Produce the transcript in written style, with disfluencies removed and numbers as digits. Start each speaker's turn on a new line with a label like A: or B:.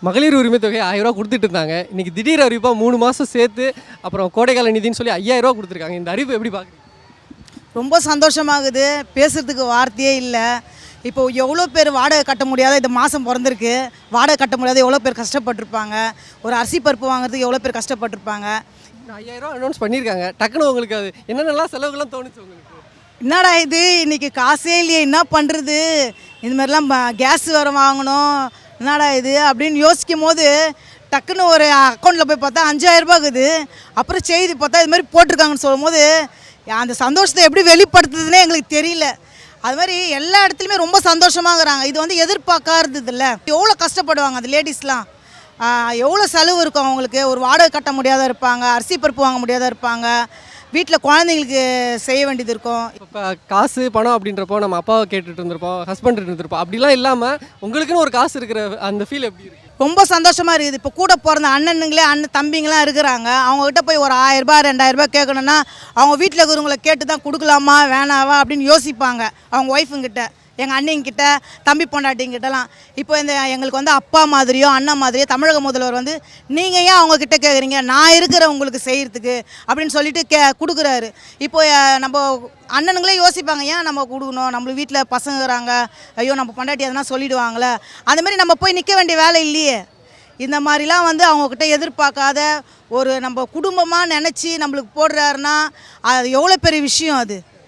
A: மகளிர் உரிமை தொகை 1000 ரூபா கொடுத்துட்டு இருந்தாங்க. இன்னைக்கு திடீர் அறிவிப்பா 3 மாதம் சேர்த்து அப்புறம் கோடைக்கால நிதின்னு சொல்லி 5000 ரூபா கொடுத்துருக்காங்க. இந்த அறிவிப்பு எப்படி பார்க்குறீங்க?
B: ரொம்ப சந்தோஷமாகுது. பேசுகிறதுக்கு வார்த்தையே இல்லை. இப்போ எவ்வளோ பேர் வாடகை கட்ட முடியாத இந்த மாதம் பிறந்திருக்கு. வாடகை கட்ட முடியாத எவ்வளோ பேர் கஷ்டப்பட்டிருப்பாங்க. ஒரு அரிசி பருப்பு வாங்குறதுக்கு எவ்வளோ பேர் கஷ்டப்பட்டிருப்பாங்க.
A: 5000 ரூபா அனௌன்ஸ் பண்ணியிருக்காங்க. டக்குன்னு உங்களுக்கு அது என்னென்னலாம் செலவுகள்லாம் தோணுச்சு உங்களுக்கு?
B: என்னடா இது இன்றைக்கி காசே இல்லையே என்ன பண்ணுறது, இந்த மாதிரிலாம் கேஸ் வேறு வாங்கணும், என்னடா இது அப்படின்னு யோசிக்கும் போது டக்குன்னு ஒரு அக்கௌண்ட்டில் போய் பார்த்தா 5000 ரூபா இருக்குது. அப்புறம் செய்தி பார்த்தா இது மாதிரி போட்டிருக்காங்கன்னு சொல்லும் போது அந்த சந்தோஷத்தை எப்படி வெளிப்படுத்துறதுனே எங்களுக்கு தெரியல. அது மாதிரி எல்லா இடத்துலையுமே ரொம்ப சந்தோஷமாகறாங்க. இது வந்து எதிர்பார்க்காதது இல்லை. எவ்வளோ கஷ்டப்படுவாங்க அந்த லேடிஸ்லாம், எவ்வளோ செலவு இருக்கும் அவங்களுக்கு. ஒரு வாடகை கட்ட முடியாத இருப்பாங்க, அரிசி பருப்பு வாங்க முடியாத இருப்பாங்க, வீட்டில் குழந்தைங்களுக்கு செய்ய வேண்டியது இருக்கும்.
A: இப்போ காசு பணம் அப்படின்றப்போ நம்ம அப்பாவை கேட்டுட்டு இருந்திருப்போம், ஹஸ்பண்ட் இருந்திருப்போம். அப்படிலாம் இல்லாமல் உங்களுக்குன்னு ஒரு காசு இருக்கிற அந்த ஃபீல் எப்படி இருக்குது?
B: ரொம்ப சந்தோஷமாக இருக்குது. இப்போ கூட பிறந்த அண்ணனுங்களே தம்பிங்களாம் இருக்கிறாங்க. அவங்கக்கிட்ட போய் ஒரு 1000 ரூபா 2000 ரூபா கேட்கணுன்னா அவங்க வீட்டில் இருக்கிறவங்களை கேட்டு தான் கொடுக்கலாமா வேணாவா அப்படின்னு யோசிப்பாங்க. அவங்க ஒய்ஃபுங்கிட்ட, எங்கள் அண்ணிங்கிட்ட, தம்பி பொண்டாட்டிங்கிட்டலாம். இப்போ எங்களுக்கு வந்து அப்பா மாதிரியோ அண்ணா மாதிரியோ தமிழக முதல்வர் வந்து நீங்கள் ஏன் அவங்கக்கிட்ட கேட்குறீங்க, நான் இருக்கிற உங்களுக்கு செய்கிறதுக்கு அப்படின்னு சொல்லிட்டு கொடுக்குறாரு. இப்போ நம்ம அண்ணனுங்களே யோசிப்பாங்க, ஏன் நம்ம கொடுக்கணும், நம்மளுக்கு வீட்டில் பசங்கிறாங்க, ஐயோ நம்ம பொண்டாட்டி எதனா சொல்லிவிடுவாங்களே, அந்த மாதிரி நம்ம போய் நிற்க வேண்டிய வேலை இல்லையே. இந்த மாதிரிலாம் வந்து அவங்கக்கிட்ட எதிர்பார்க்காத ஒரு நம்ம குடும்பமாக நினச்சி நம்மளுக்கு போடுறாருன்னா அது எவ்வளோ பெரிய விஷயம் அது.